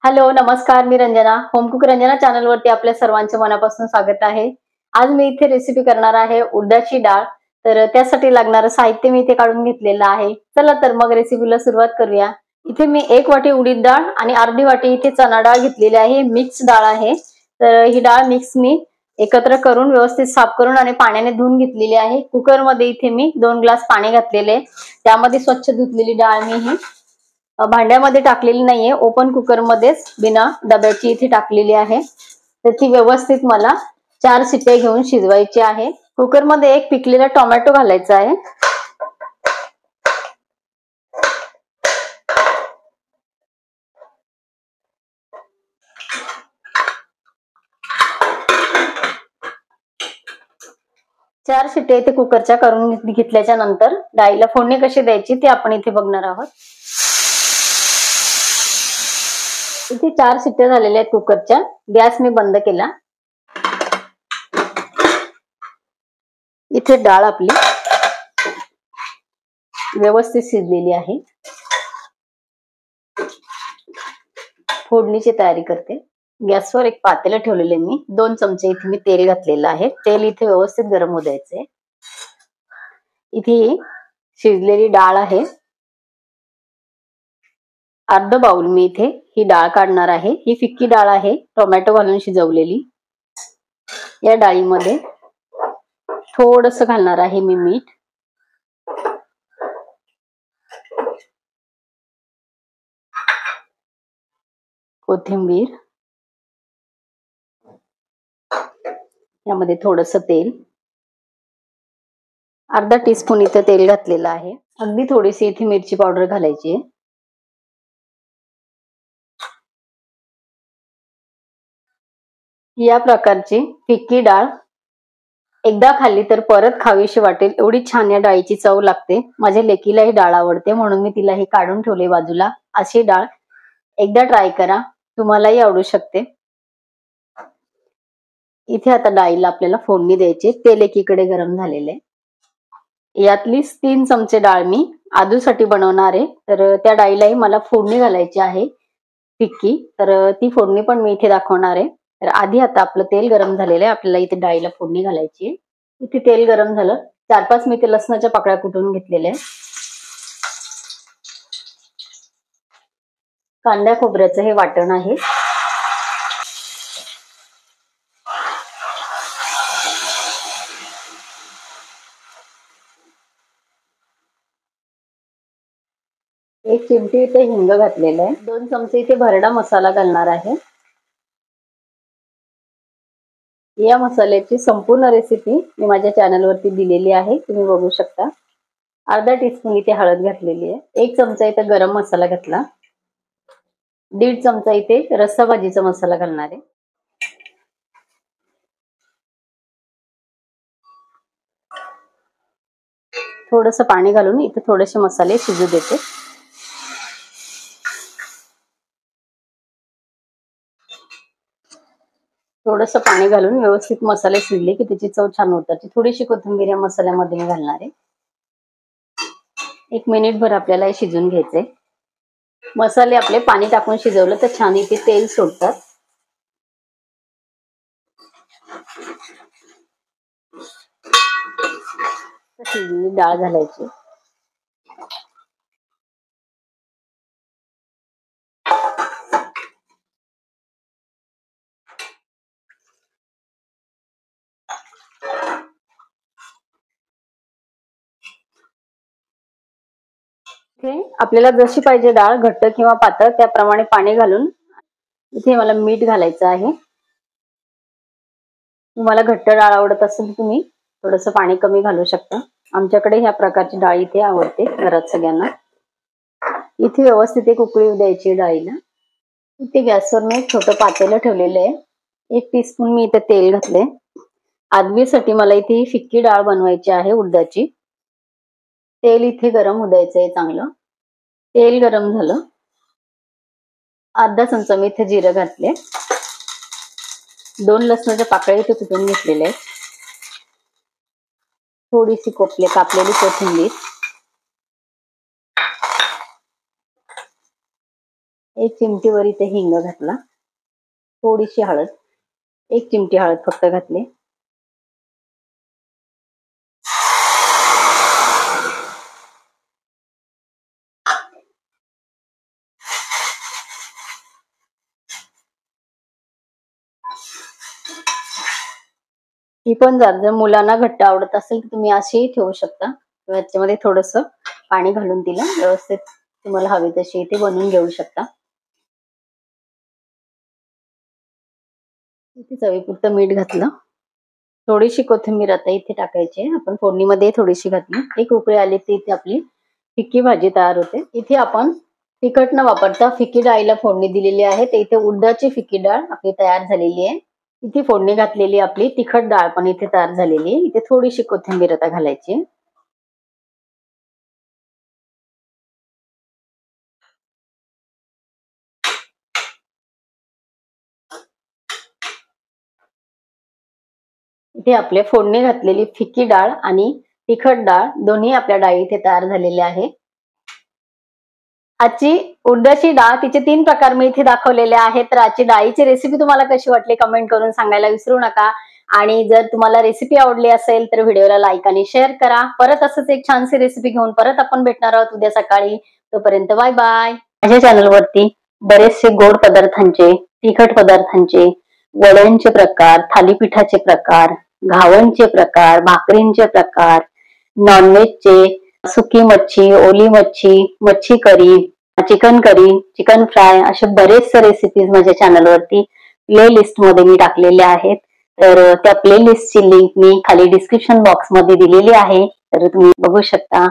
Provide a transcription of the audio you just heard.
Hello, नमस्कार. मी Ranjana. Home cook Ranjana चॅनलवरती आपल्या सर्वांचे मनापासून स्वागत आहे. आज मी इथे रेसिपी करणार आहे उडदाची डाळ. तर त्यासाठी लागणारं साहित्य मी इथे काढून घेतलेलं आहे. चला तर मग रेसिपीला सुरुवात करूया. इथे मी 1 वाटी उडीद डाळ आणि अर्धी वाटी इथे चणा डाळ घेतलेली आहे. मिक्स डाळ आहे. तर ही डाळ मिक्स मी एकत्र करून व्यवस्थित साफ करून आणि पाण्याने धुवून घेतलेली आहे. कुकरमध्ये इथे मी 2 ग्लास पाणी घातलेले. त्यामध्ये स्वच्छ धुतलेली डाळ मी ही भांड्यामध्ये टाकलेली नाहीये, ओपन कुकर मध्येच बिना डब्याची इथे टाकलेली आहे. तर ती व्यवस्थित मला 4 शिट्ट्या घेऊन शिजवायची आहे. कुकर मध्ये एक पिकलेला टोमॅटो घालायचा आहे. चार शिट्ट्या इथे कुकरच्या करून घेतल्याच्या नंतर डाळीला फोडणी कशी द्यायची ते आपण इथे बघणार आहोत. इथे 4 शिट्ट्या झालेल्या आहेत कुकरच्या. गॅस मी बंद केला. इथे डाळ आपली व्यवस्थित शिजलेली आहे. फोडणीची तयारी करते. गॅसवर एक पातेलं ठेवलेले मी 2 चमचे इथे मी तेल घातलेलं आहे. तेल इथे व्यवस्थित गरम होऊ द्यायचे. इथे शिजलेली डाळ आहे. अर्ध बाउल मी इथे ही डाळ काढणार आहे. ही फिक्की डाळ आहे, टोमॅटो घालून शिजवलेली. या डाळीमध्ये थोडंसं घालणार आहे मी मीठ. कोथिंबीर. यामध्ये थोडंसं तेल. अर्धा टीस्पून इथे तेल घातलेलं आहे. अगदी थोडीशी इथे मिरची पावडर घालायची आहे. या प्रकारची फिक्की डाळ एकदा खाल्ली तर परत खावीशी वाटेल, एवढी छान या डाळीची चव लागते. माझ्या लेकीला ही डाळ आवडते म्हणून मी तिला ही काढून ठेवले बाजूला. अशी डाळ एकदा ट्राय करा, तुम्हालाही आवडू शकते. इथे आता डाळीला आपल्याला फोडणी द्यायची. तेल एकीकडे गरम झालेले. यातली 3 चमचे डाळ मी आदूसाठी बनवणार आहे. तर त्या डाळीलाही मला फोडणी घालायची आहे फिक्की. तर ती फोडणी पण मी इथे दाखवणार आहे. तर आधी आता आपलं तेल गरम झालेलं आहे. आपल्याला इथे डाळीला फोडणी घालायची आहे. इथे तेल गरम झालं. 4-5 मी इथे लसणाच्या पाकळ्या कुटून घेतलेल्या आहे. कांदा खोबऱ्याचं हे वाटण आहे. एक चिमटी इथे हिंग घातलेलं आहे. 2 चमचे इथे भरडा मसाला घालणार आहे. या मसाल्याची संपूर्ण रेसिपी मी माझ्या चॅनलवरती दिलेली आहे, तुम्ही बघू शकता. अर्धा टीस्पून इथे हळद घातलेली आहे. 1 चमचा इथे गरम मसाला घातला. 1.5 चमचा इथे रस्सा भाजीचा मसाला घालणार आहे. थोडंसं पाणी घालून इथे थोडेसे मसाले शिजू देते. थोडंसं पाणी घालून व्यवस्थित मसाले शिजले की त्याची चव छान होते. थोडीशी कोथिंबीर या मसाल्यामध्ये मी घालणार आहे. 1 मिनिटभर आपल्याला हे शिजून घ्यायचे. मसाले आपले पाणी टाकून शिजवलं तर छान इथे तेल सोडतात. शिजलेली डाळ घालायची. इथे आपल्याला जशी पाहिजे डाळ, घट्ट किंवा पातळ, त्याप्रमाणे पाणी घालून इथे मला मीठ घालायचं आहे. तुम्हाला घट्ट डाळ आवडत असेल तर तुम्ही थोडंसं पाणी कमी घालू शकता. आमच्याकडे ह्या प्रकारची डाळ इथे आवडते घरात सगळ्यांना. इथे व्यवस्थित एक उकळी द्यायची डाळीला. इथे गॅसवर मी एक छोटं पातेलं ठेवलेलं आहे. 1 टीस्पून मी इथे तेल घातले. आदवीसाठी मला इथे फिक्की डाळ बनवायची आहे उडदाची. तेल इथे गरम होऊ द्यायचं आहे चांगलं. तेल गरम झालं. अर्धा चमचा मी इथे जिरं घातले. 2 लसणाच्या पाकळ्या इथे कुटून घेतलेल्या आहेत. थोडीशी कापलेली कोथिंबीर. 1 चिमटीवर इथे हिंग घातला, थोडीशी हळद, 1 चिमटी हळद फक्त घातली. ही पण जर मुलांना घट्ट आवडत असेल तर तुम्ही अशीही ठेवू शकता. याच्यामध्ये थोडस पाणी घालून तिला व्यवस्थित तुम्हाला हवी तशी इथे बनवून घेऊ शकता. इथे चवीपुरतं मीठ घातलं, थोडीशी कोथिंबीर आता इथे टाकायची आहे. आपण फोडणीमध्ये थोडीशी घातली. 1 उकळी आली तर इथे आपली फिक्की भाजी तयार होते. इथे आपण तिखट न वापरता फिक्की डाळीला फोडणी दिलेली आहे. तर इथे उडदाची फिक्की डाळ आपली तयार झालेली आहे. इथे फोडणी घातलेली आपली तिखट डाळ पण इथे तयार झालेली आहे. इथे थोडीशी कोथिंबीर आता घालायची. इथे आपले फोडणी घातलेली फिक्की डाळ आणि तिखट डाळ दोन्ही आपल्या डाळी इथे तयार झालेल्या आहे. आजची उडदाची डाळ तिचे 3 प्रकार मी इथे दाखवलेले आहेत. तर आजची डाळीची रेसिपी तुम्हाला कशी वाटली कमेंट करून सांगायला विसरू नका. आणि जर तुम्हाला रेसिपी आवडली असेल तर व्हिडिओला लाईक आणि शेअर करा. परत असंच एक छानशी रेसिपी घेऊन परत आपण भेटणार आहोत उद्या सकाळी. तोपर्यंत बाय बाय. माझ्या चॅनलवरती बरेचसे गोड पदार्थांचे, तिखट पदार्थांचे, वड्यांचे प्रकार, थालीपीठाचे प्रकार, घावणचे प्रकार, भाकरींचे प्रकार, नॉनव्हेजचे, सुकी मच्छी, ओली मच्छी, मच्छी करी, चिकन करी, चिकन फ्राय असे बरेचसे रेसिपीज माझ्या चॅनलवरती प्ले लिस्ट मध्ये मी टाकलेले आहेत. तर त्या प्ले लिस्टची लिंक मी खाली डिस्क्रिप्शन बॉक्स मध्ये दिलेली आहे. तर तुम्ही बघू शकता.